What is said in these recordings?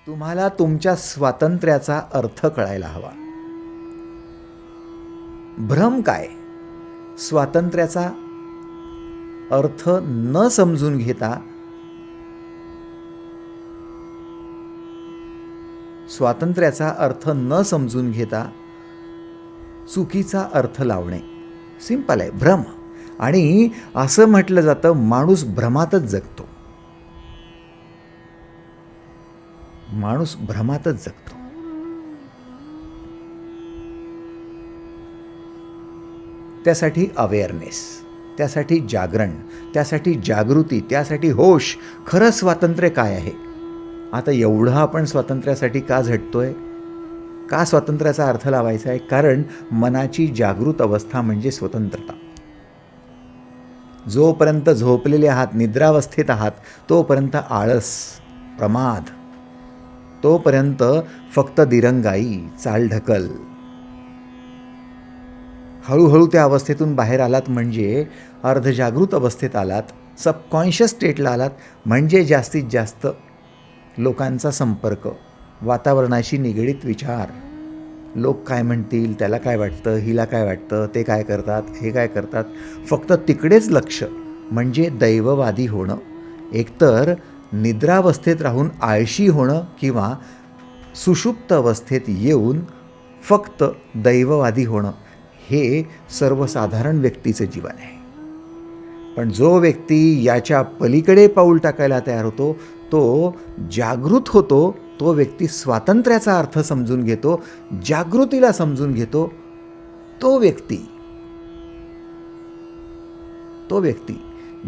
तुम्हाला तुमच्या स्वातंत्र्याचा अर्थ कळायला हवा. भ्रम काय? स्वातंत्र्याचा अर्थ न समजून घेता, स्वातंत्र्याचा अर्थ न समजून घेता चुकीचा अर्थ लावणे. सिंपल आहे, भ्रम. आणि असं म्हटलं जातं, माणूस भ्रमातच जगतो. माणूस भ्रमातच जगतो. त्यासाठी अवेअरनेस, त्यासाठी जागरण, त्यासाठी जागृती, त्यासाठी होश. खरं स्वातंत्र्य काय आहे? आता एवढं आपण स्वातंत्र्यासाठी का झटतोय? का स्वातंत्र्याचा अर्थ लावायचा आहे? कारण मनाची जागृत अवस्था म्हणजे स्वतंत्रता. जोपर्यंत झोपलेले आहात, निद्रावस्थेत आहात, तोपर्यंत आळस, प्रमाद, तोपर्यंत फक्त दिरंगाई, चालढकल. हळूहळू त्या अवस्थेतून बाहेर आलात म्हणजे अर्धजागृत अवस्थेत आलात, सबकॉन्शियस स्टेटला आलात म्हणजे जास्तीत जास्त लोकांचा संपर्क, वातावरणाशी निगडीत विचार. लोक काय म्हणतील, त्याला काय वाटतं, हिला काय वाटतं, ते काय करतात, हे काय करतात, फक्त तिकडेच लक्ष म्हणजे दैववादी होणं. एकतर निद्रावस्थेत राहून आळशी होणं किंवा सुषुप्त अवस्थेत येऊन फक्त दैववादी होणं. हे सर्वसाधारण व्यक्तीचं जीवन आहे. पण जो व्यक्ती याच्या पलीकडे पाऊल टाकायला तयार होतो, तो जागृत होतो, तो व्यक्ती स्वातंत्र्याचा अर्थ समजून घेतो, जागृतीला समजून घेतो, तो व्यक्ती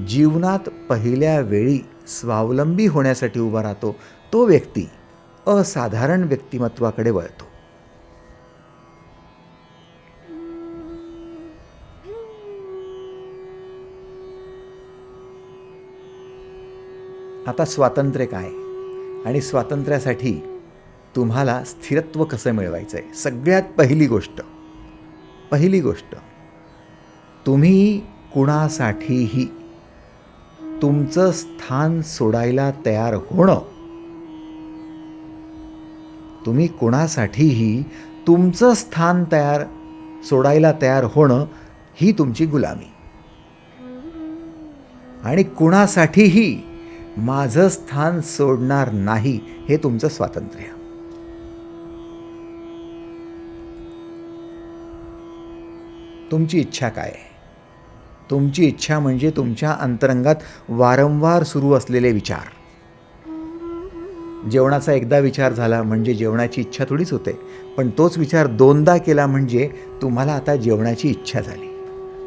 जीवनात पहिल्या वेळी स्वावलंबी होण्यासाठी उभा राहतो. तो व्यक्ती असाधारण व्यक्तिमत्वाकडे वळतो. आता स्वातंत्र्य काय आणि स्वातंत्र्यासाठी तुम्हाला स्थिरत्व कसं मिळवायचं आहे? सगळ्यात पहिली गोष्ट, तुम्ही कुणासाठीही तुमचं स्थान सोडायला तयार होणं. तुम्ही कुणासाठीही तुमचं स्थान सोडायला तयार होणं ही तुमची गुलामी. आणि कुणासाठीही माझं स्थान सोडणार नाही हे तुमचं स्वातंत्र्य. तुमची इच्छा काय आहे? तुमची इच्छा म्हणजे तुमच्या अंतरंगात वारंवार सुरू असलेले विचार. जेवणाचा एकदा विचार झाला म्हणजे जेवणाची इच्छा थोडीच होते, पण तोच विचार दोनदा केला म्हणजे तुम्हाला आता जेवणाची इच्छा झाली.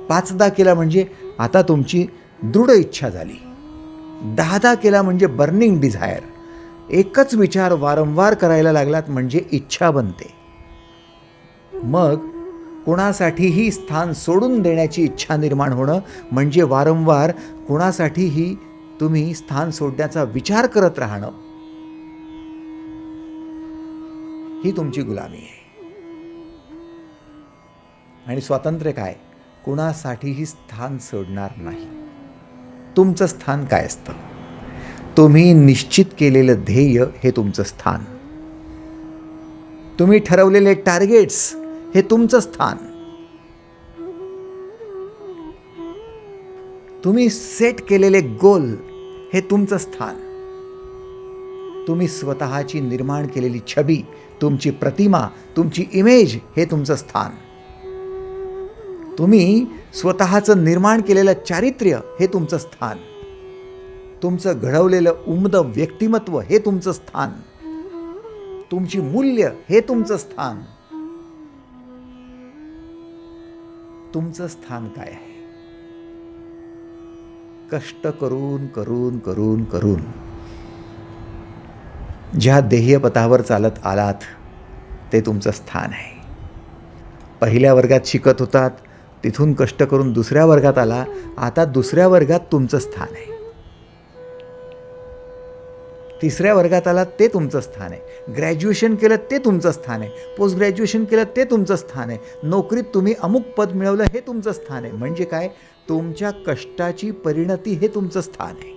5दा केला म्हणजे आता तुमची दृढ इच्छा झाली. 10दा केला म्हणजे बर्निंग डिझायर. एकच विचार वारंवार करायला लागलात म्हणजे इच्छा बनते. मग कुणासाठीही स्थान सोडून देण्याची इच्छा निर्माण होणं म्हणजे वारंवार कुणासाठीही तुम्ही स्थान सोडण्याचा विचार करत राहणं, ही तुमची गुलामी आहे. आणि स्वातंत्र्य काय? कुणासाठीही स्थान सोडणार नाही. तुमचं स्थान काय असतं? तुम्ही निश्चित केलेलं ध्येय हे तुमचं स्थान. तुम्ही ठरवलेले टार्गेट्स हे तुमचं स्थान. तुम्ही सेट केलेले गोल हे तुमचं स्थान. तुम्ही स्वतःची निर्माण केलेली छबी, तुमची प्रतिमा, तुमची इमेज हे तुमचं स्थान. तुम्ही स्वतःचं निर्माण केलेलं चारित्र्य हे तुमचं स्थान. तुमचं घडवलेलं उमदं व्यक्तिमत्व हे तुमचं स्थान. तुमची मूल्य हे तुमचं स्थान. तुमचं स्थान काय आहे? कष्ट करून करून करून करून ज्या ध्येयपथावर चालत आलात ते तुमचं स्थान आहे. पहिल्या वर्गात शिकत होतात, तिथून कष्ट करून दुसऱ्या वर्गात आला, आता दुसऱ्या वर्गात तुमचं स्थान आहे. तिसऱ्या वर्गात आलात ते तुमचं स्थान आहे. ग्रॅज्युएशन केलं ते तुमचं स्थान आहे. पोस्ट ग्रॅज्युएशन केलं ते तुमचं स्थान आहे. नोकरीत तुम्ही अमुक पद मिळवलं हे तुमचं स्थान आहे. म्हणजे काय? तुमच्या कष्टाची परिणती हे तुमचं स्थान आहे.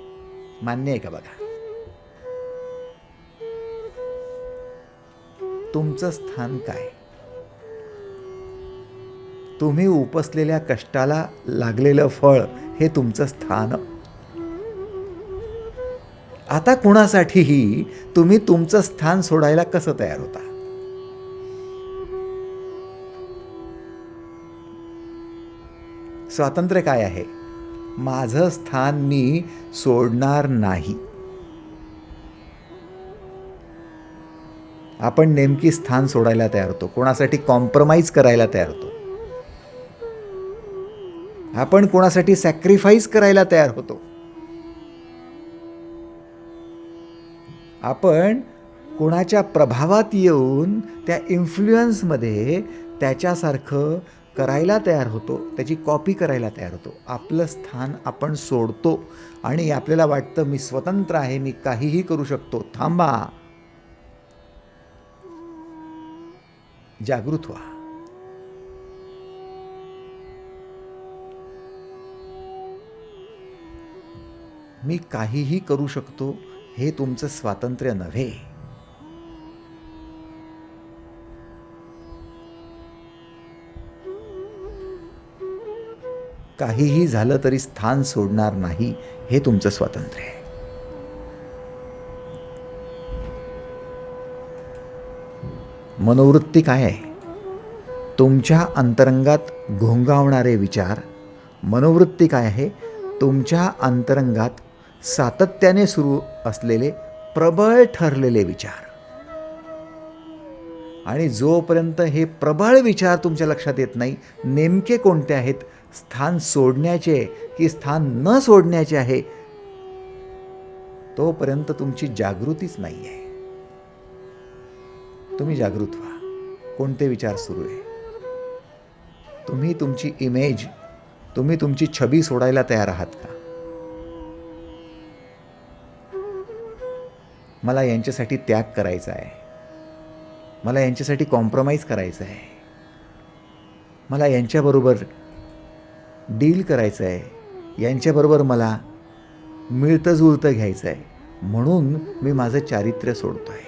मान्य आहे का? बघा, तुमचं स्थान काय? तुम्ही उपसलेल्या कष्टाला लागलेलं फळ हे तुमचं स्थान. आता कुणासाठीही तुम्ही तुमचं स्थान सोडायला कसं तयार होता? स्वातंत्र्य काय आहे? माझं स्थान मी सोडणार नाही. आपण नेमकी स्थान सोडायला तयार होतो, कोणासाठी कॉम्प्रोमाइज करायला तयार होतो, आपण कोणासाठी सॅक्रिफाईस करायला तयार होतो, आपण कोणाच्या प्रभावात येऊन त्या इन्फ्लुएन्समध्ये त्याच्यासारखं करायला तयार होतो, त्याची कॉपी करायला तयार होतो. आपलं स्थान आपण सोडतो आणि आपल्याला वाटतं मी स्वतंत्र आहे, मी काहीही करू शकतो. थांबा, जागृत व्हा. मी काहीही करू शकतो हे तुमचं स्वातंत्र्य नव्हे. काहीही झालं तरी स्थान सोडणार नाही हे तुमचं स्वातंत्र्य आहे. मनोवृत्ती काय आहे? तुमच्या अंतरंगात घोंगावणारे विचार. मनोवृत्ती काय आहे? तुमच्या अंतरंगात सातत्याने सुरू असलेले प्रबळ ठरलेले विचार. आणि जोपर्यंत हे प्रबळ विचार तुमच्या लक्षात येत नाही नेमके कोणते आहेत, स्थान सोडण्याचे की स्थान न सोडण्याचे आहे, तोपर्यंत तुमची जागृतीच नाही आहे. तुम्ही जागृत व्हा. कोणते विचार सुरू आहे? तुम्ही तुमची इमेज, तुम्ही तुमची छबी सोडायला तयार आहात का? मला यांच्यासाठी त्याग करायचा आहे, मला यांच्यासाठी कॉम्प्रोमाइज करायचं आहे, मला यांच्याबरोबर डील करायचं आहे, यांच्याबरोबर मला मिळतं जुळतं घ्यायचं आहे, म्हणून मी माझं चारित्र्य सोडतोय,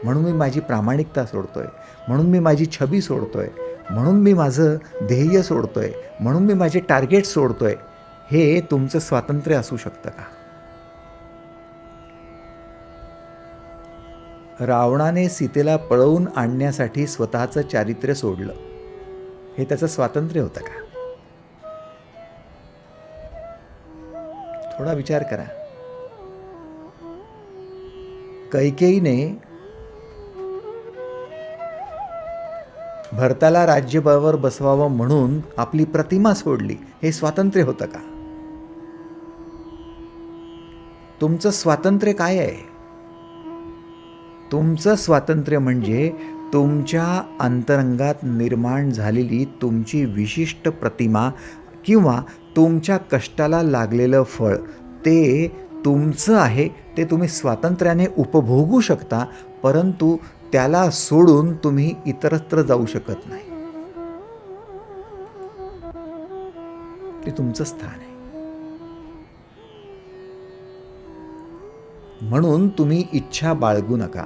म्हणून मी माझी प्रामाणिकता सोडतोय, म्हणून मी माझी छबी सोडतोय, म्हणून मी माझं ध्येय सोडतोय, म्हणून मी माझे टार्गेट सोडतोय. हे तुमचं स्वातंत्र्य असू शकतं का? रावणाने सीतेला पळवून आणण्यासाठी स्वतःचं चारित्र्य सोडलं, हे त्याचं स्वातंत्र्य होतं का? थोडा विचार करा. कैकेयीने भरताला राज्यभारावर बसवावं म्हणून आपली प्रतिमा सोडली, हे स्वातंत्र्य होतं का? तुमचं स्वातंत्र्य काय आहे? तुमचं स्वातंत्र्य म्हणजे तुमच्या अंतरंगात निर्माण झालेली तुमची विशिष्ट प्रतिमा किंवा तुमच्या कष्टाला लागलेलं फळ, ते तुमचं आहे, ते तुम्ही स्वातंत्र्याने उपभोगू शकता, परंतु त्याला सोडून तुम्ही इतरत्र जाऊ शकत नाही. ते तुमचं स्थान आहे. म्हणून तुम्ही इच्छा बाळगू नका.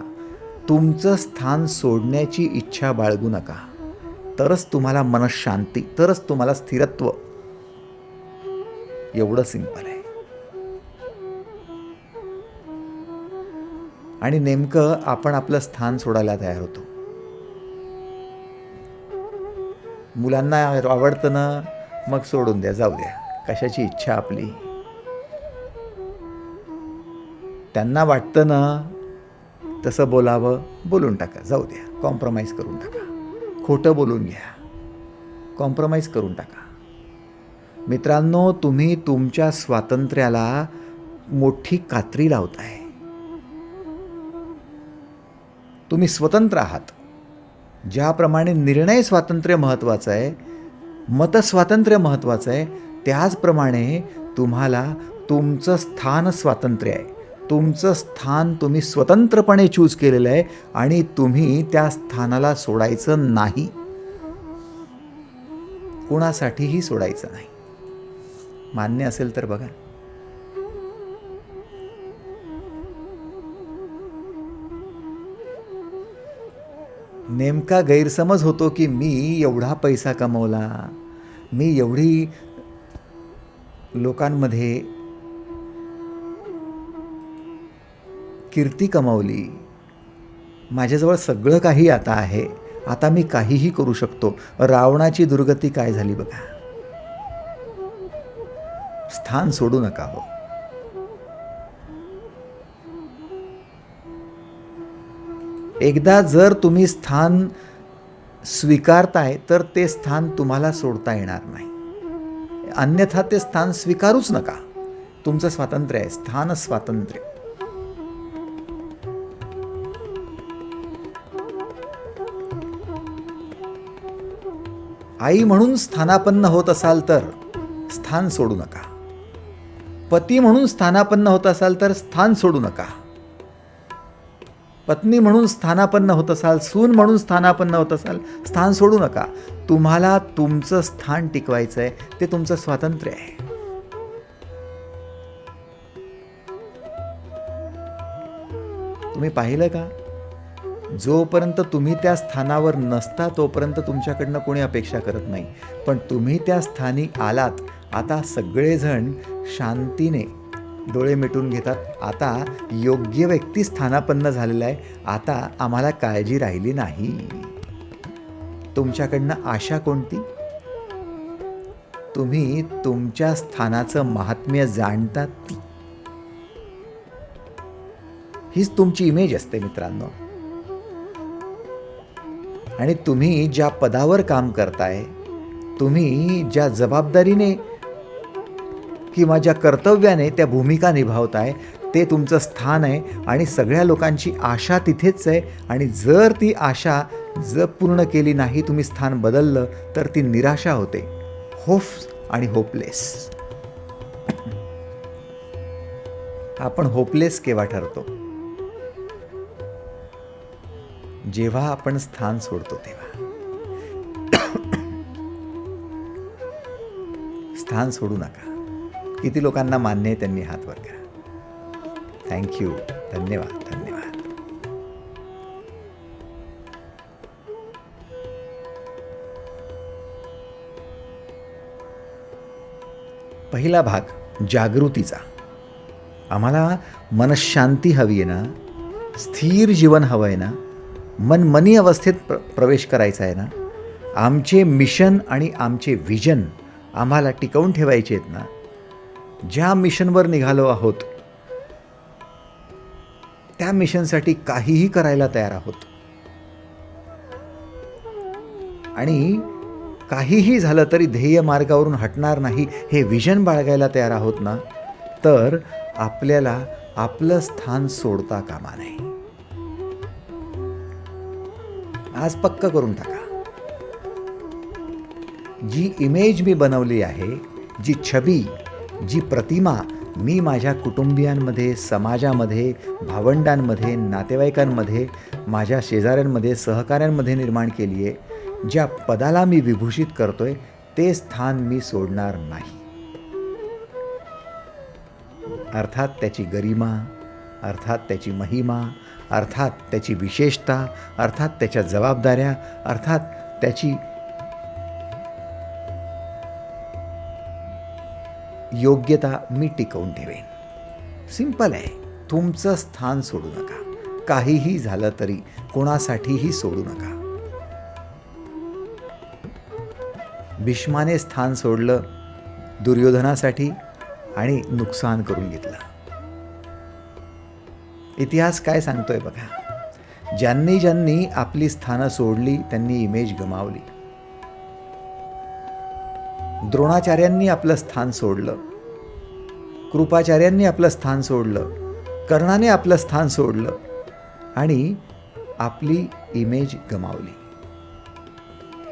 तुमचं स्थान सोडण्याची इच्छा बाळगू नका. तरच तुम्हाला मनःशांती, तरच तुम्हाला स्थिरत्व. एवढं सिंपल आहे. आणि नेमकं आपण आपलं स्थान सोडायला तयार होतो. मुलांना आवडतं ना, मग सोडून द्या, जाऊ द्या, कशाची इच्छा आपली. त्यांना वाटतं ना तसं बोलावं, बोलून टाका, जाऊ द्या, कॉम्प्रोमाइज करून टाका. खोटं बोलून घ्या, कॉम्प्रोमाइज करून टाका. मित्रांनो, तुम्ही तुमच्या स्वातंत्र्याला मोठी कात्री लावताय. तुम्ही स्वतंत्र आहात. ज्याप्रमाणे निर्णय स्वातंत्र्य महत्त्वाचं आहे, मतस्वातंत्र्य महत्त्वाचं आहे, त्याचप्रमाणे तुम्हाला तुमचं स्थान स्वातंत्र्य आहे. तुमचं स्थान तुम्ही स्वतंत्रपणे चूज केलेलं आहे आणि तुम्ही त्या स्थानाला सोडायचं नाही, कोणासाठीही सोडायचं नाही. मान्य असेल तर बघा. नेमका गैरसमज होतो की मी एवढा पैसा कमवला, मी एवढी लोकांमध्ये कीर्ती कमावली, माझ्याजवळ सगळं काही आता आहे, आता मी काहीही करू शकतो. रावणाची दुर्गती काय झाली बघा. स्थान सोडू नका हो. एकदा जर तुम्ही स्थान स्वीकारताय तर ते स्थान तुम्हाला सोडता येणार नाही. अन्यथा ते स्थान स्वीकारूच नका. तुमचं स्वातंत्र्य आहे, स्थान स्वातंत्र्य. आई म्हणून स्थानापन्न होत असाल तर स्थान सोडू नका. पती म्हणून स्थानापन्न होत असाल तर स्थान सोडू नका. पत्नी म्हणून स्थानापन्न होत असाल, सून म्हणून स्थानापन्न होत असाल, स्थान सोडू नका. तुम्हाला तुमचं स्थान टिकवायचं आहे, ते तुमचं स्वातंत्र्य आहे. तुम्ही पाहिलं का, जोपर्यंत तुम्ही त्या स्थानावर नसता तोपर्यंत तुमच्याकडनं कोणी अपेक्षा करत नाही. पण तुम्ही त्या स्थानी आलात, आता सगळेजण शांतीने डोळे मिटून घेतात. आता योग्य व्यक्ती स्थानापन्न झालेला आहे, आता आम्हाला काळजी राहिली नाही. तुमच्याकडनं आशा कोणती? तुम्ही तुमच्या स्थानाचं महात्म्य जाणता ती. हीच तुमची इमेज असते मित्रांनो. आणि तुम्ही ज्या पदावर काम करताय, तुम्ही ज्या जबाबदारीने किंवा ज्या कर्तव्याने त्या भूमिका निभावताय, ते तुमचं स्थान आहे. आणि सगळ्या लोकांची आशा तिथेच आहे. आणि जर ती आशा पूर्ण केली नाही, तुम्ही स्थान बदललं, तर ती निराशा होते. आणि होपलेस. आपण होपलेस केव्हा ठरतो? जेव्हा आपण स्थान सोडतो तेव्हा. स्थान सोडू नका. किती लोकांना मान्य आहे त्यांनी हात वर करा. थँक्यू. धन्यवाद. धन्यवाद. पहिला भाग जागृतीचा. आम्हाला मनशांती हवी आहे ना, स्थिर जीवन हवं आहे ना, मनमनी अवस्थेत प्रवेश करायचा आहे ना, आमचे मिशन आणि आमचे विजन आम्हाला टिकवून ठेवायचे आहेत ना, ज्या मिशनवर निघालो आहोत त्या मिशनसाठी काहीही करायला तयार आहोत. आणि काहीही झालं तरी ध्येय मार्गावरून हटणार नाही हे विजन बाळगायला तयार आहोत ना, तर आपल्याला आपलं स्थान सोडता कामा नये. आज पक्क करून टाका. जी इमेज मी बनवली आहे, जी छबी, जी प्रतिमा मी माझ्या कुटुंबियांमध्ये, समाजामध्ये, भावंडांमध्ये, नातेवाईकांमध्ये, माझ्या शेजाऱ्यांमध्ये, सहकाऱ्यांमध्ये निर्माण केली आहे, ज्या पदाला मी विभूषित करतोय, ते स्थान मी सोडणार नाही. अर्थात त्याची गरिमा, अर्थात त्याची महिमा, अर्थात त्याची विशेषता, अर्थात त्याच्या जबाबदाऱ्या, अर्थात त्याची योग्यता मी टिकवून ठेवेन. सिंपल आहे. तुमचं स्थान सोडू नका. काहीही झालं तरी कोणासाठीही सोडू नका. भीष्माने स्थान सोडलं दुर्योधनासाठी आणि नुकसान करून घेतलं. इतिहास काय सांगतोय बघा. ज्यांनी ज्यांनी आपली स्थानं सोडली त्यांनी इमेज गमावली. द्रोणाचार्यांनी आपलं स्थान सोडलं, कृपाचार्यांनी आपलं स्थान सोडलं, कर्णाने आपलं स्थान सोडलं आणि आपली इमेज गमावली.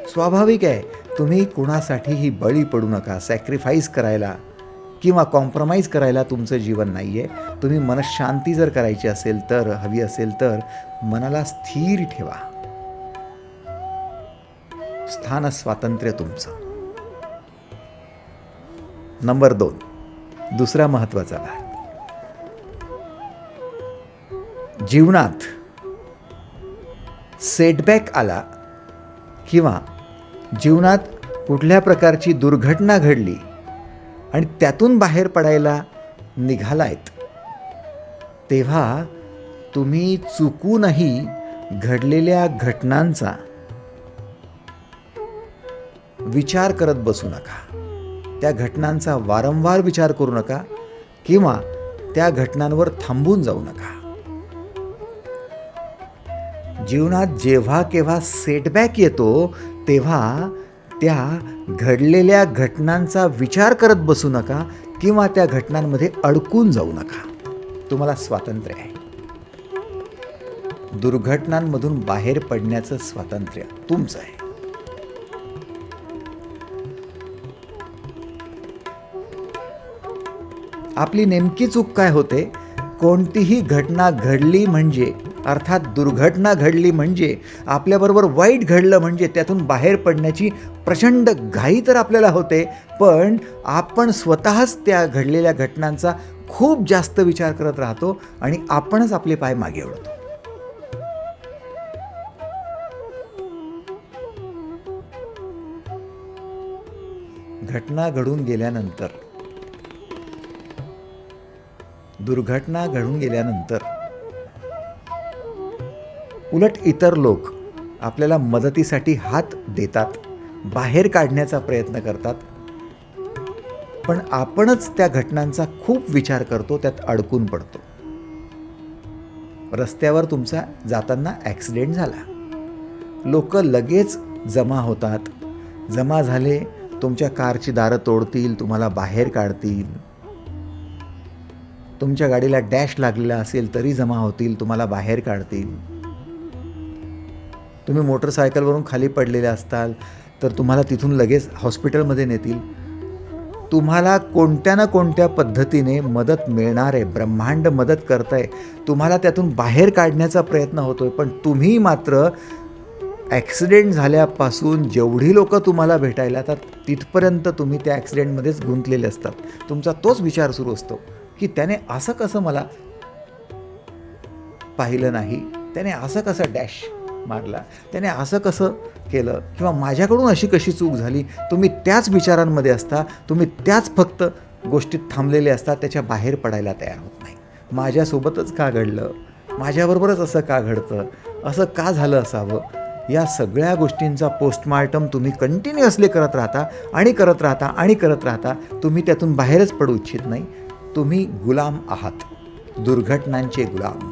स्वाभाविक आहे. तुम्ही कुणासाठीही बळी पडू नका. सॅक्रिफाईस करायला किंवा कॉम्प्रोमाइज करायला तुमचं जीवन नाही आहे. तुम्ही मनशांती जर करायची असेल तर, हवी असेल तर मनाला स्थिर ठेवा. स्थान स्वातंत्र्य तुमचं. नंबर 2, दुसरा महत्त्वाचा भाग. जीवनात सेटबॅक आला किंवा जीवनात कुठल्या प्रकारची दुर्घटना घडली आणि त्यातून बाहेर पडायला निघालायत, तेव्हा तुम्ही चुकूनही घडलेल्या घटनांचा विचार करत बसू नका. त्या घटनांचा वारंवार विचार करू नका किंवा त्या घटनांवर थांबून जाऊ नका. जीवनात जेव्हा केव्हा सेटबॅक येतो तेव्हा त्या घडलेल्या घटनांचा विचार करत बसू नका किंवा त्या घटनांमध्ये अडकून जाऊ नका. तुम्हाला स्वातंत्र्य आहे. दुर्घटनांमधून बाहेर पडण्याचं स्वातंत्र्य तुमचं आहे. आपली नेमकी चूक काय होते? कोणतीही घटना घडली म्हणजे, अर्थात दुर्घटना घडली म्हणजे, आपल्याबरोबर वाईट घडलं म्हणजे त्यातून बाहेर पडण्याची प्रचंड घाई तर आपल्याला होते, पण आपण स्वतःच त्या घडलेल्या घटनांचा खूप जास्त विचार करत राहतो आणि आपणच आपले पाय मागे ओढतो. घटना घडून गेल्यानंतर, दुर्घटना घडून गेल्यानंतर उलट इतर लोक आपल्याला मदतीसाठी हात देतात, बाहेर काढण्याचा प्रयत्न करतात, पण आपणच त्या घटनांचा खूप विचार करतो, त्यात अडकून पडतो. रस्त्यावर तुमचा जाताना ॲक्सिडेंट झाला, लोक लगेच जमा होतात. जमा झाले, तुमच्या कारची दारं तोडतील, तुम्हाला बाहेर काढतील. तुमच्या गाडीला डॅश लागलेला असेल तरी जमा होतील, तुम्हाला बाहेर काढतील. तुम्ही मोटरसायकलवरून खाली पडलेले असताल तर तुम्हाला तिथून लगेच हॉस्पिटलमध्ये नेतील. तुम्हाला कोणत्या ना कोणत्या पद्धतीने मदत मिळणार आहे. ब्रह्मांड मदत करत आहे, तुम्हाला त्यातून बाहेर काढण्याचा प्रयत्न होतो आहे. पण तुम्ही मात्र ॲक्सिडेंट झाल्यापासून जेवढी लोक तुम्हाला भेटायला येतात तिथपर्यंत तुम्ही त्या ॲक्सिडेंटमध्येच गुंतलेले असतात. तुमचा तोच विचार सुरू असतो की त्याने असं कसं मला पाहिलं नाही, त्याने असं कसं डॅश मारला, त्याने असं कसं केलं, किंवा माझ्याकडून अशी कशी चूक झाली. तुम्ही त्याच विचारांमध्ये असता, तुम्ही त्याच फक्त गोष्टीत थांबलेले असता, त्याच्या बाहेर पडायला तयार होत नाही. माझ्यासोबतच का घडलं, माझ्याबरोबरच असं का घडतं, असं का झालं असावं, या सगळ्या गोष्टींचा पोस्टमार्टम तुम्ही कंटिन्युअसली करत राहता आणि करत राहता आणि करत राहता. तुम्ही त्यातून बाहेरच पडू इच्छित नाही. तुम्ही गुलाम आहात, दुर्घटनांचे गुलाम,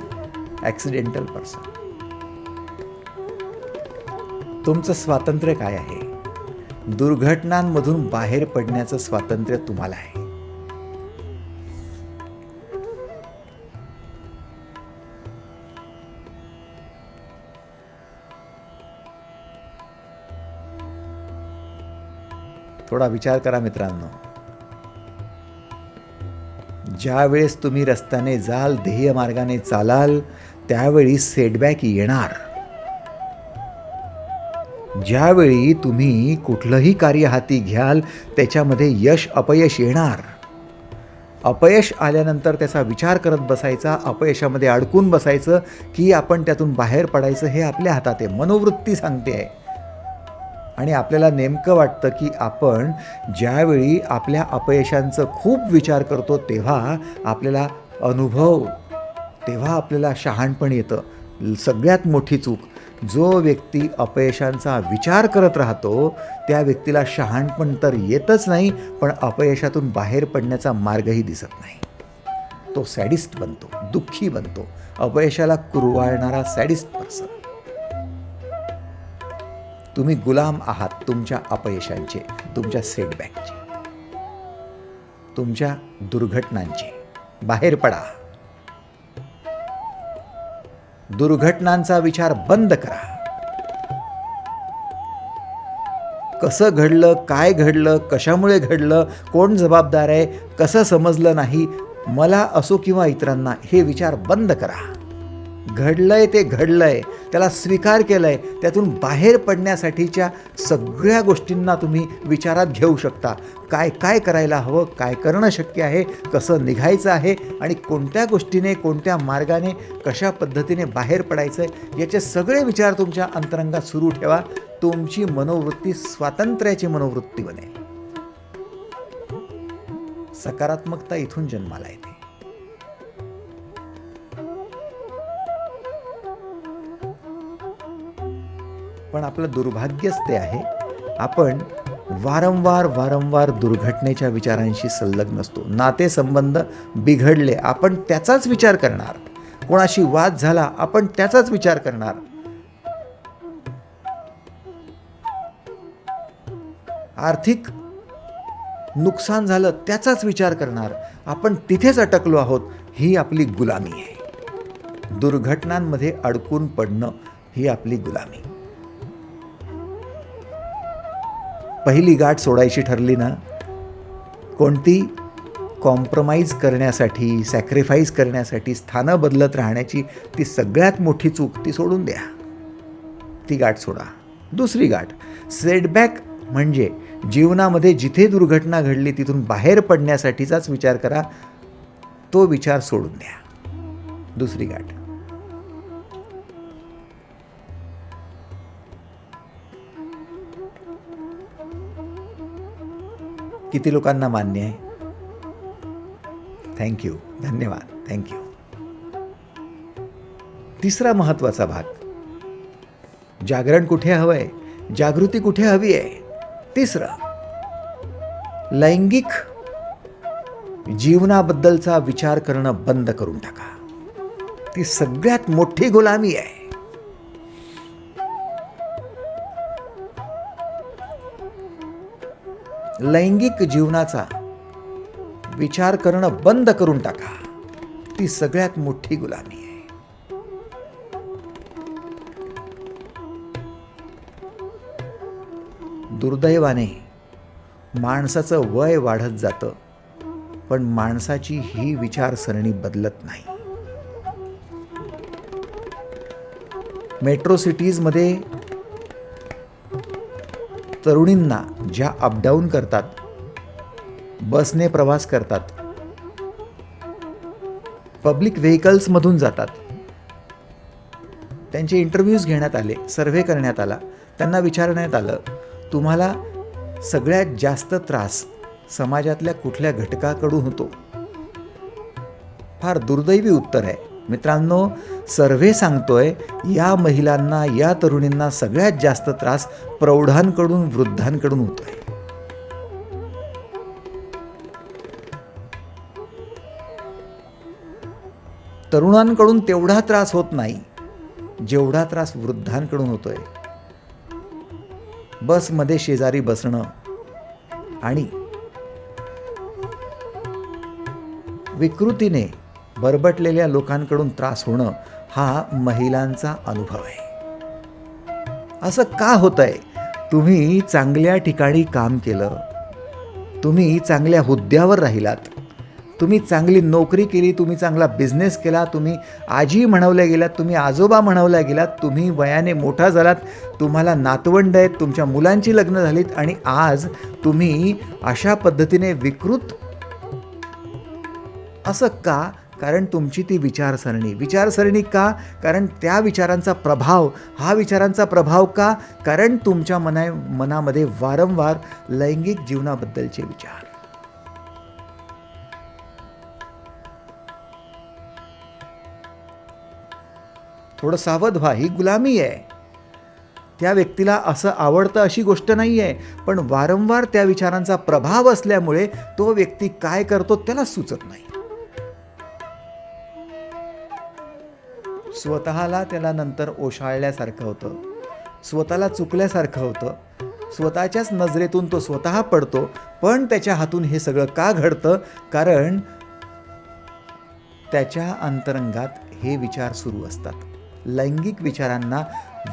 ॲक्सिडेंटल पर्सन. तुमचं स्वातंत्र्य काय आहे? दुर्घटनांमधून बाहेर पडण्याचं स्वातंत्र्य तुम्हाला आहे. थोडा विचार करा मित्रांनो. ज्या वेळेस तुम्ही रस्त्याने जाल, ध्येय मार्गाने चालाल, त्यावेळी सेटबॅक येणार. ज्यावेळी तुम्ही कुठलंही कार्य हाती घ्याल त्याच्यामध्ये यश अपयश येणार. अपयश आल्यानंतर त्याचा विचार करत बसायचा, अपयशामध्ये अडकून बसायचं की आपण त्यातून बाहेर पडायचं, हे आपल्या हातात आहे. मनोवृत्ती सांगते आहे. आणि आपल्याला नेमकं वाटतं की आपण ज्यावेळी आपल्या अपयशांचं खूप विचार करतो तेव्हा आपल्याला अनुभव, तेव्हा आपल्याला शहाणपण येतं. सगळ्यात मोठी चूक, जो व्यक्ती अपयशांचा विचार करत राहतो त्या व्यक्तीला शहाणपण तर येतच नाही, पण अपयशातून बाहेर पडण्याचा मार्गही दिसत नाही. तो सॅडिस्ट बनतो, दुःखी बनतो, अपयशाला कुरवाळणारा सॅडिस्ट पर्सन. तुम्ही गुलाम आहात तुमच्या अपयशांचे, तुमच्या सेटबॅकचे, तुमच्या दुर्घटनांचे. बाहेर पडा. दुर्घटनांचा विचार बंद करा. कसं घडलं, काय घडलं, कशामुळे घडलं, कोण जबाबदार आहे, कसं समजलं नाही मला असो किंवा इतरांना, हे विचार बंद करा. घडलंय ते घडलंय, त्याला स्वीकार केलंय, त्यातून बाहेर पडण्यासाठीच्या सगळ्या गोष्टींना तुम्ही विचारात घेऊ शकता. काय काय करायला हवं, काय करणं शक्य आहे, कसं निघायचं आहे आणि कोणत्या गोष्टीने, कोणत्या मार्गाने, कशा पद्धतीने बाहेर पडायचं आहे, याचे सगळे विचार तुमच्या अंतरंगात सुरू ठेवा. तुमची मनोवृत्ती स्वातंत्र्याची मनोवृत्ती बनेल. सकारात्मकता इथून जन्माला येते. पण आपलं दुर्भाग्यच ते आहे, आपण वारंवार दुर्घटनेच्या विचारांशी संलग्न असतो. नातेसंबंध बिघडले, आपण त्याचाच विचार करणार. कोणाशी वाद झाला, आपण त्याचाच विचार करणार. आर्थिक नुकसान झालं, त्याचाच विचार करणार. आपण तिथेच अटकलो आहोत. ही आपली गुलामी आहे. दुर्घटनांमध्ये अडकून पडणं ही आपली गुलामी. पहिली गाठ सोडायची ठरली ना, कोणती कॉम्प्रोमाइज करण्यासाठी, सॅक्रिफाईस करण्यासाठी स्थानं बदलत राहण्याची ती सगळ्यात मोठी चूक, ती सोडून द्या. ती गाठ सोडा. दुसरी गाठ, सेटबॅक म्हणजे जीवनामध्ये जिथे दुर्घटना घडली तिथून बाहेर पडण्यासाठीचाच विचार करा. तो विचार सोडून द्या. दुसरी गाठ. किती लोकांना मान्य आहे? थँक्यू, धन्यवाद, थँक्यू. तिसरा महत्त्वाचा भाग, जागरण कुठे हवंय, जागृती कुठे हवी आहे. तिसरं, लैंगिक जीवनाबद्दलचा विचार करणं बंद करून टाका. ती सगळ्यात मोठी गुलामी आहे. लैंगिक जीवनाचा विचार करणं बंद करून टाका. ती सगळ्यात मोठी गुलामी आहे. दुर्दैवाने माणसाचं वय वाढत जातं, पण माणसाची ही विचारसरणी बदलत नाही. मेट्रो सिटीजमध्ये तरुणींना ज्या अपडाऊन करतात, बसने प्रवास करतात, पब्लिक व्हेकल्समधून जातात, त्यांचे इंटरव्ह्यूज घेण्यात आले, सर्व्हे करण्यात आला. त्यांना विचारण्यात आलं, तुम्हाला सगळ्यात जास्त त्रास समाजातल्या कुठल्या घटकाकडून होतो? फार दुर्दैवी उत्तर आहे मित्रांनो. सर्व्हे सांगतोय या महिलांना, या तरुणींना सगळ्यात जास्त त्रास प्रौढांकडून, वृद्धांकडून होतोय. तरुणांकडून तेवढा त्रास होत नाही जेवढा त्रास वृद्धांकडून होतोय. बसमध्ये शेजारी बसणं आणि विकृतीने बरबटलेल्या लोकांकडून त्रास होणं हा महिलांचा अनुभव आहे. असं का होतंय? तुम्ही चांगल्या ठिकाणी काम केलं, तुम्ही चांगल्या हुद्द्यावर राहिलात, तुम्ही चांगली नोकरी केली, तुम्ही चांगला बिझनेस केला, तुम्ही आजी म्हणवल्या गेलात, तुम्ही आजोबा म्हणवल्या गेलात, तुम्ही वयाने मोठा झालात, तुम्हाला नातवंड आहेत, तुमच्या मुलांची लग्न झालीत आणि आज तुम्ही अशा पद्धतीने विकृत. असं का? कारण तुमची ती विचारसरणी का? कारण त्या विचारांचा प्रभाव, हा विचारांचा प्रभाव का? कारण तुमच्या मनामध्ये वारंवार लैंगिक जीवनाबद्दलचे विचार. थोडं सावध व्हा, ही गुलामी आहे. त्या व्यक्तीला असं आवडतं अशी गोष्ट नाही आहे, पण वारंवार त्या विचारांचा प्रभाव असल्यामुळे तो व्यक्ती काय करतो त्याला सुचत नाही. स्वतःला त्याला नंतर ओशाळल्यासारखं होतं, स्वतःला चुकल्यासारखं होतं, स्वतःच्याच नजरेतून तो स्वतः पडतो. पण त्याच्या हातून हे सगळं का घडतं? कारण त्याच्या अंतरंगात हे विचार सुरू असतात. लैंगिक विचारांना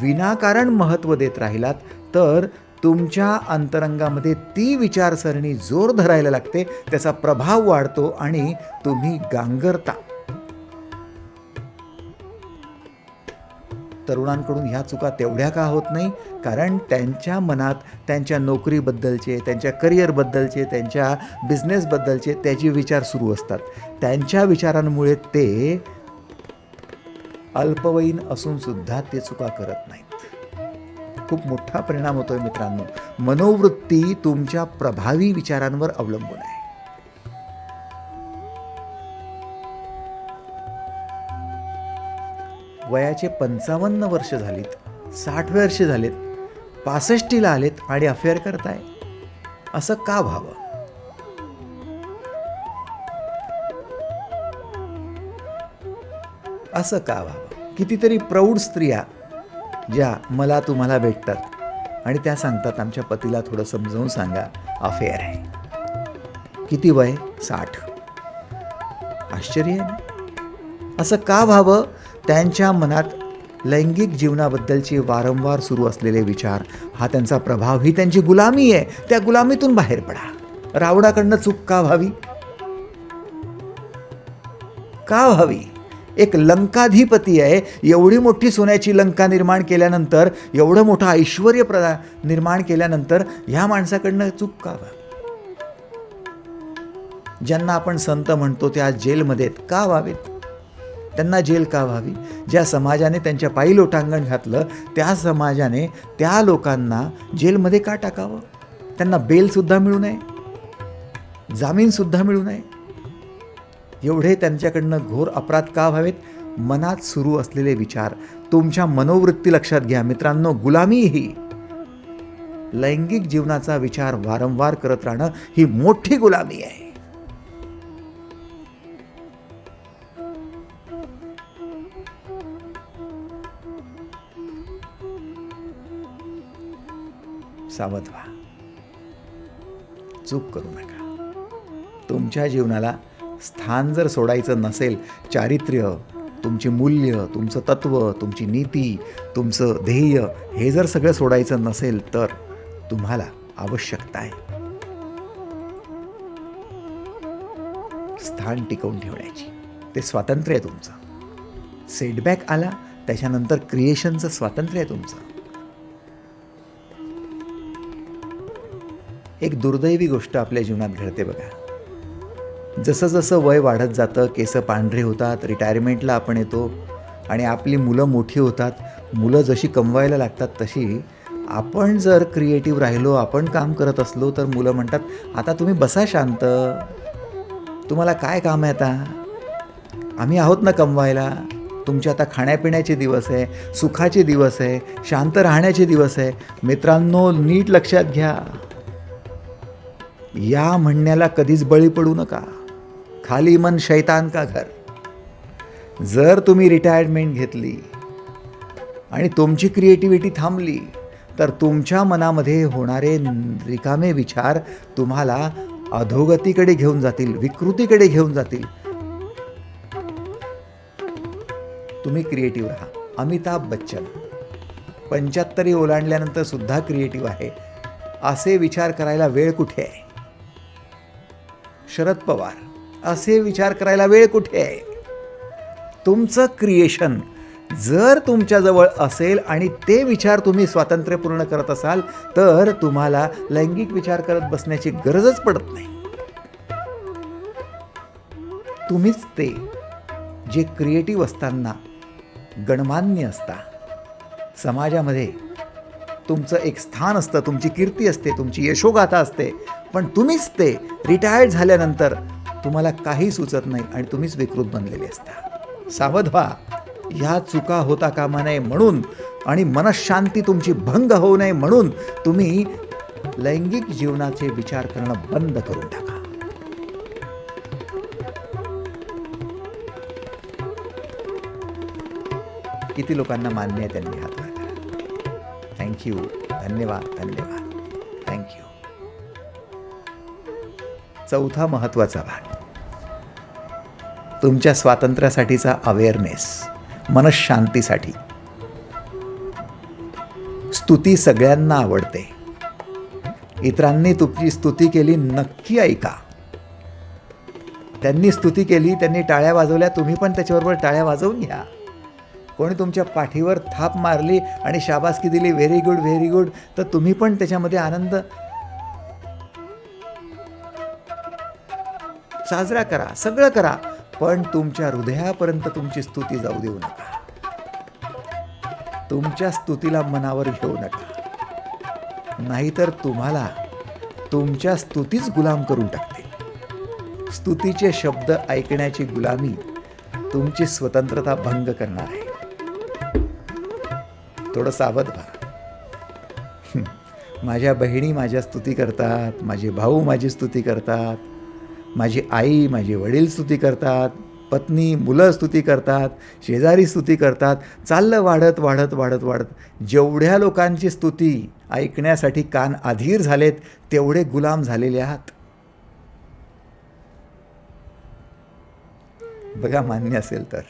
विनाकारण महत्त्व देत राहिलात तर तुमच्या अंतरंगामध्ये ती विचारसरणी जोर धरायला लागते, त्याचा प्रभाव वाढतो आणि तुम्ही गांगरता. तरुणांकडून ह्या चुका तेवढ्या का होत नाही? कारण त्यांच्या मनात त्यांच्या नोकरीबद्दलचे, त्यांच्या करिअरबद्दलचे, त्यांच्या बिझनेसबद्दलचे त्याचे विचार सुरू असतात. त्यांच्या विचारांमुळे ते अल्पवयीन असूनसुद्धा ते चुका करत नाहीत. खूप मोठा परिणाम होतोय मित्रांनो. मनोवृत्ती तुमच्या प्रभावी विचारांवर अवलंबून आहे. वयाचे 55 वर्ष झालीत, 60 वर्ष झालेत, 65ला आलेत आणि अफेअर करताय. असं का व्हावं? असं का व्हावं? कितीतरी प्रौढ स्त्रिया ज्या मला तुम्हाला भेटतात आणि त्या सांगतात आमच्या पतीला थोडं समजावून सांगा, अफेअर आहे. किती वय? 60. आश्चर्य आहे ना? असं का व्हावं? त्यांच्या मनात लैंगिक जीवनाबद्दलचे वारंवार सुरू असलेले विचार, हा त्यांचा प्रभाव, ही त्यांची गुलामी आहे. त्या गुलामीतून बाहेर पडा. रावणाकडनं चूक का व्हावी? का व्हावी? एक लंकाधिपती आहे, एवढी मोठी सोन्याची लंका निर्माण केल्यानंतर, एवढं मोठं ऐश्वर्य निर्माण केल्यानंतर ह्या माणसाकडनं चूक का व्हावी? ज्यांना आपण संत म्हणतो ते आज जेलमध्ये आहेत, का व्हावेत? त्यांना जेल का व्हावी? ज्या समाजाने त्यांच्या पायी लोटांगण घातलं, त्या समाजाने त्या लोकांना जेलमध्ये का टाकावं? त्यांना बेलसुद्धा मिळू नये, जामीनसुद्धा मिळू नये. एवढे त्यांच्याकडनं घोर अपराध का व्हावेत? मनात सुरू असलेले विचार, तुमच्या मनोवृत्ती लक्षात घ्या मित्रांनो. गुलामी ही लैंगिक जीवनाचा विचार वारंवार करत राहणं, ही मोठी गुलामी आहे. सावध व्हा. चूक करू नका. तुमच्या जीवनाला स्थान जर सोडायचं नसेल, चारित्र्य, तुमची मूल्य, तुमचं तत्व, तुमची नीती, तुमचं ध्येय, हे जर सगळं सोडायचं नसेल, तर तुम्हाला आवश्यकता आहे स्थान टिकवून ठेवण्याची. ते स्वातंत्र्य आहे तुमचं. सेटबॅक आला त्याच्यानंतर क्रिएशनचं स्वातंत्र्य आहे तुमचं. एक दुर्दैवी गोष्ट आपल्या जीवनात घडते बघा. जसं जसं वय वाढत जातं, केस पांढरे होतात, रिटायरमेंटला आपण येतो आणि आपली मुलं मोठी होतात. मुलं जशी कमवायला लागतात तशी आपण जर क्रिएटिव्ह राहिलो, आपण काम करत असलो, तर मुलं म्हणतात, आता तुम्ही बसा शांत, तुम्हाला काय काम आहे आता? आम्ही आहोत ना कमवायला. तुमचे आता खाण्यापिण्याचे दिवस आहे, सुखाचे दिवस आहे, शांत राहण्याचे दिवस आहे. मित्रांनो, नीट लक्षात घ्या, या म्हणण्याला कधीच बळी पडू नका. खाली मन शैतान का घर. जर तुम्ही रिटायरमेंट घेतली आणि तुमची क्रिएटिव्हिटी थांबली, तर तुमच्या मनामध्ये होणारे रिकामे विचार तुम्हाला अधोगतीकडे घेऊन जातील, विकृतीकडे घेऊन जातील. तुम्ही क्रिएटिव्ह राहा. अमिताभ बच्चन 75 ओलांडल्यानंतर सुद्धा क्रिएटिव्ह आहे. असे विचार करायला वेळ कुठे आहे? शरद पवार, असे विचार करायला वेळ कुठे आहे? तुमचं क्रिएशन जर तुमच्याजवळ असेल आणि ते विचार तुम्ही स्वातंत्र्यपूर्ण करत असाल, तर तुम्हाला लैंगिक विचार करत बसण्याची गरजच पडत नाही. तुम्हीच ते जे क्रिएटिव्ह असताना गणमान्य असता, समाजामध्ये तुमचं एक स्थान असतं, तुमची कीर्ती असते, तुमची यशोगाथा असते. पण तुम्हीच ते रिटायर्ड झाल्यानंतर तुम्हाला काही सुचत नाही आणि तुम्हीच विकृत बनलेले असता. सावध व्हा. ह्या चुका होता कामा नये म्हणून आणि मनःशांती तुमची भंग होऊ नये म्हणून तुम्ही लैंगिक जीवनाचे विचार करणं बंद करून टाका. किती लोकांना मान्य आहे त्यांनी हात वर करा. थँक्यू. धन्यवाद. धन्यवाद. थँक्यू. चौथा महत्त्वाचा भाग, तुमच्या स्वातंत्र्यासाठीचा अवेअरनेस, मनःशांतीसाठी. स्तुती सगळ्यांना आवडते. इतरांनी तुमची स्तुती केली, नक्की ऐका. त्यांनी स्तुती केली, त्यांनी टाळ्या वाजवल्या, तुम्ही पण त्याच्याबरोबर टाळ्या वाजवून घ्या. कोणी तुमच्या पाठीवर थाप मारली आणि शाबासकी दिली, व्हेरी गुड व्हेरी गुड, तर तुम्ही पण त्याच्यामध्ये आनंद साजरा करा, सगळं करा, पण तुमच्या हृदयापर्यंत तुमची स्तुती जाऊ देऊ नका. तुमच्या स्तुतीला मनावर घेऊ नका, नाहीतर तुम्हाला तुमच्या स्तुतीच गुलाम करून टाकते. स्तुतीचे शब्द ऐकण्याची गुलामी तुमची स्वतंत्रता भंग करणार आहे. थोडं सावध व्हा. माझ्या बहिणी माझ्या स्तुती करतात, माझे भाऊ माझी स्तुती करतात, माझी आई माझे वडील स्तुती करतात, पत्नी मुलं स्तुती करतात, शेजारी स्तुती करतात. चाललं वाढत वाढत वाढत वाढत जेवढ्या लोकांची स्तुती ऐकण्यासाठी कान अधीर झालेत तेवढे गुलाम झालेले आहात. बघा, मान्य असेल तर.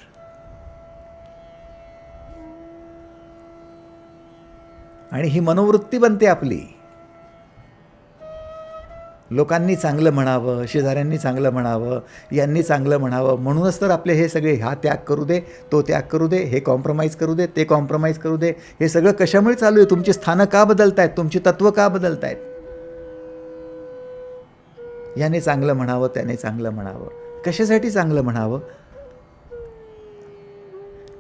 आणि ही मनोवृत्ती बनते आपली. लोकांनी चांगलं म्हणावं, शेजाऱ्यांनी चांगलं म्हणावं, यांनी चांगलं म्हणावं, म्हणूनच तर आपले हे सगळे, हा त्याग करू दे, तो त्याग करू दे, हे कॉम्प्रोमाइज करू दे, ते कॉम्प्रोमाइज करू दे, हे सगळं कशामुळे चालू आहे? तुमची स्थानं का बदलतायत? तुमची तत्व का बदलतायत? याने चांगलं म्हणावं, त्याने चांगलं म्हणावं. कशासाठी चांगलं म्हणावं?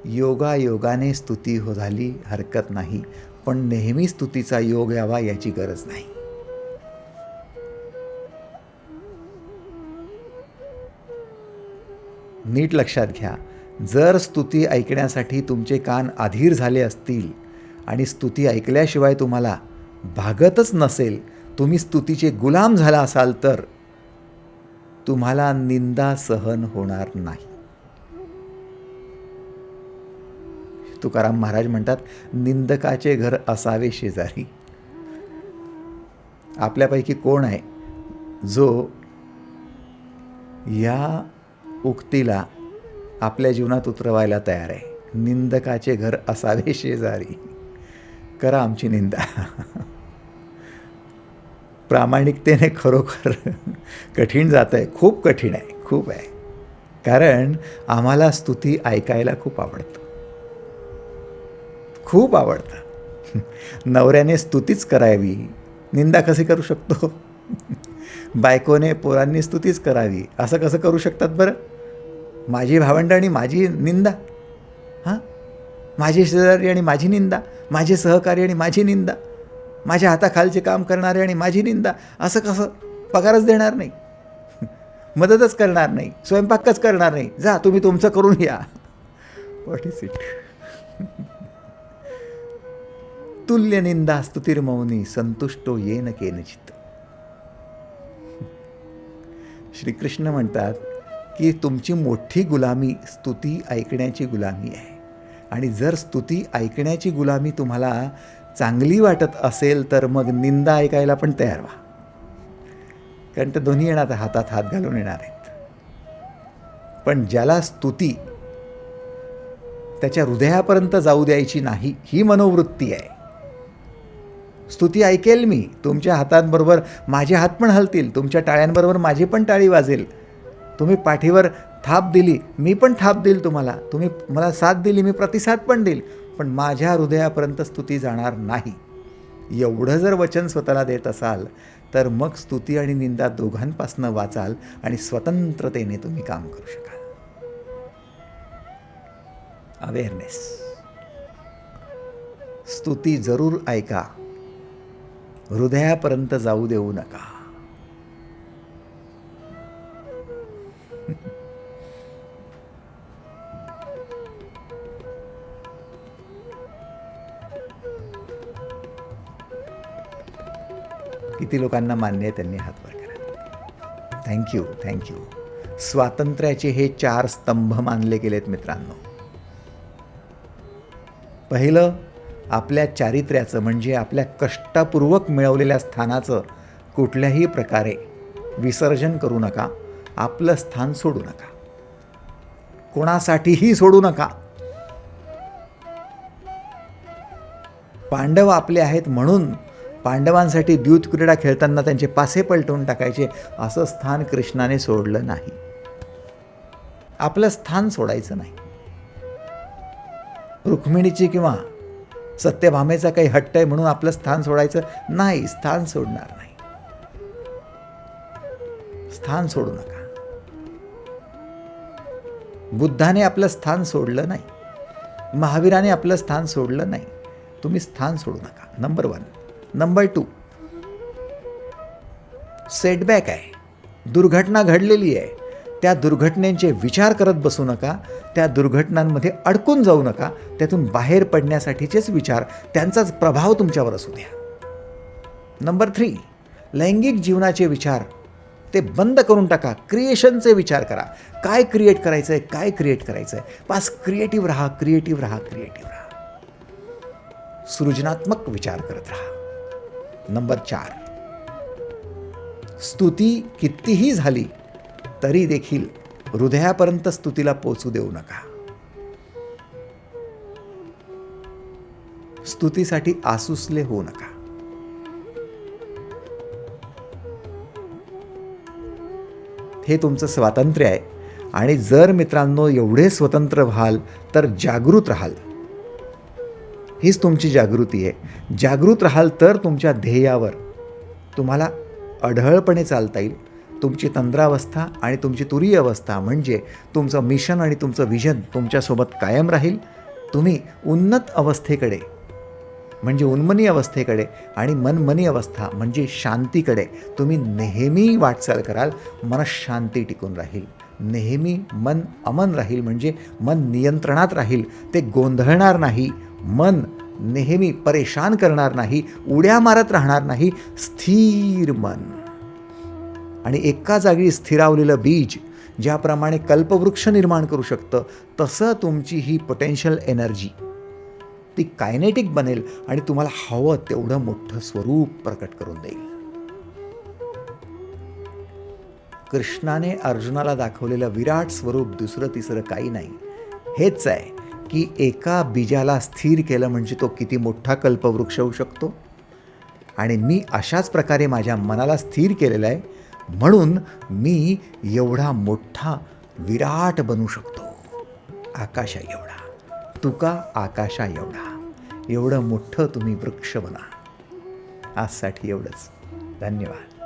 योगायोगाने स्तुती झाली हरकत नाही, पण नेहमी स्तुतीचा योग यावा याची गरज नाही. नीट लक्षात घ्या, जर स्तुती ऐकण्यासाठी तुमचे कान अधीर झाले असतील आणि स्तुती ऐकल्याशिवाय तुम्हाला भागतच नसेल, तुम्ही स्तुतीचे गुलाम झाला असाल, तर तुम्हाला निंदा सहन होणार नाही. तुकाराम महाराज म्हणतात, निंदकाचे घर असावे शेजारी. आपल्यापैकी कोण आहे जो या उक्तीला आपल्या जीवनात उतरवायला तयार आहे? निंदकाचे घर असावे शेजारी. करा आमची निंदा. प्रामाणिकतेने खरोखर कठीण जात आहे, खूप कठीण आहे, खूप आहे. कारण आम्हाला स्तुती ऐकायला खूप आवडतं, खूप आवडतं. नवऱ्याने स्तुतीच करावी, निंदा कशी करू शकतो? बायकोने पोरांनी स्तुतीच करावी, असं कसं करू शकतात बरं? माझी भावंड आणि माझी निंदा, हां, माझे शेजारी आणि माझी निंदा, माझे सहकारी आणि माझी निंदा, माझ्या हाताखालचे काम करणारे आणि माझी निंदा. असं कसं? पगारच देणार नाही, मदतच करणार नाही, स्वयंपाकच करणार नाही, जा तुम्ही तुमचं करून या. What is it? तुल्य निंदा स्तुतिर्मौनी संतुष्टो येन केनचित. श्रीकृष्ण म्हणतात की तुमची मोठी गुलामी स्तुती ऐकण्याची गुलामी आहे. आणि जर स्तुती ऐकण्याची गुलामी तुम्हाला चांगली वाटत असेल तर मग निंदा ऐकायला पण तयार व्हा. कारण ते दोन्ही येणार, हातात हात घालून येणार आहेत. पण ज्याला स्तुती त्याच्या हृदयापर्यंत जाऊ द्यायची नाही, ही मनोवृत्ती आहे. स्तुती ऐकेल मी, तुमच्या हातांबरोबर माझे हात पण हलतील, तुमच्या टाळ्यांबरोबर माझी पण टाळी वाजेल. तुम्ही पाठीवर थाप दिली, मी पण थाप देईल तुम्हाला. तुम्ही मला साथ दिली, मी प्रतिसाद पण देईल. पण माझ्या हृदयापर्यंत स्तुती जाणार नाही. एवढं जर वचन स्वतःला देत असाल तर मग स्तुती आणि निंदा दोघांपासून वाचाल आणि स्वतंत्रतेने तुम्ही काम करू शकाल. अवेअरनेस. स्तुती जरूर ऐका, हृदयापर्यंत जाऊ देऊ नका. किती लोकांना मान्य आहे त्यांनी हात वर करा. Thank you, thank you. स्वातंत्र्याचे हे 4 स्तंभ मानले गेलेत मित्रांनो. पहिलं, आपल्या चारित्र्याचं म्हणजे आपल्या कष्टापूर्वक मिळवलेल्या स्थानाचं कुठल्याही प्रकारे विसर्जन करू नका. आपलं स्थान सोडू नका, कोणासाठीही सोडू नका. पांडव आपले आहेत म्हणून पांडवांसाठी द्यूत क्रीडा खेळताना त्यांचे पासे पलटवून टाकायचे असं स्थान कृष्णाने सोडलं नाही. आपलं स्थान सोडायचं नाही. रुक्मिणीची किंवा सत्यभामेचा काही हट्ट आहे म्हणून आपलं स्थान सोडायचं नाही. स्थान सोडणार नाही. स्थान सोडू नका. बुद्धाने आपलं स्थान सोडलं नाही. महावीराने आपलं स्थान सोडलं नाही. तुम्ही स्थान सोडू नका. नंबर 1. नंबर 2, सेटबॅक आहे, दुर्घटना घडलेली आहे. त्या दुर्घटनेचे विचार करत बसू नका. त्या दुर्घटनांमध्ये अडकून जाऊ नका. त्यातून बाहेर पडण्यासाठीचेच विचार, त्यांचाच प्रभाव तुमच्यावर असू द्या. नंबर 3, लैंगिक जीवनाचे विचार ते बंद करून टाका. क्रिएशनचे विचार करा. काय क्रिएट करायचं आहे, काय क्रिएट करायचं आहे. पास क्रिएटिव्ह राहा, क्रिएटिव्ह राहा, क्रिएटिव्ह राहा. सृजनात्मक विचार करत राहा. नंबर 4, स्तुती कितीही झाली तरी देखील हृदयापर्यंत स्तुतीला पोचू देऊ नका. स्तुतीसाठी आसुसले होऊ नका. हे तुमचं स्वातंत्र्य आहे. आणि जर मित्रांनो एवढे स्वतंत्र व्हाल तर जागृत राहाल. हीच तुमची जागृती आहे. जागृत राहाल तर तुमच्या ध्येयावर तुम्हाला अढळपणे चालता येईल. तुमची तंद्रावस्था आणि तुमची तुरीय अवस्था म्हणजे तुमचं मिशन आणि तुमचं विजन तुमच्यासोबत कायम राहील. तुम्ही उन्नत अवस्थेकडे म्हणजे उन्मनी अवस्थेकडे आणि मनमनी अवस्था म्हणजे शांतीकडे तुम्ही नेहमी वाटचाल कराल. मनशांती टिकून राहील. नेहमी मन अमन राहील म्हणजे मन नियंत्रणात राहील. ते गोंधळणार नाही. मन नेहमी परेशान करणार नाही. उड्या मारत राहणार नाही. स्थिर मन. आणि एका जागी स्थिरावलेलं बीज ज्याप्रमाणे कल्पवृक्ष निर्माण करू शकतं तसं तुमची ही पोटेन्शियल एनर्जी ती कायनेटिक बनेल आणि तुम्हाला हवं तेवढं मोठं स्वरूप प्रकट करून देईल. कृष्णाने अर्जुनाला दाखवलेलं विराट स्वरूप दुसरं तिसरं काही नाही. हेच आहे की एका बीजाला स्थिर केलं म्हणजे तो किती मोठा कल्पवृक्ष होऊ शकतो. आणि मी अशाच प्रकारे माझ्या मनाला स्थिर केलेलं आहे म्हणून मी एवढा मोठा विराट बनू शकतो. आकाशा एवढा, तुका आकाशा एवढा. एवढं मोठं तुम्ही वृक्ष बना. आजसाठी एवढंच. धन्यवाद.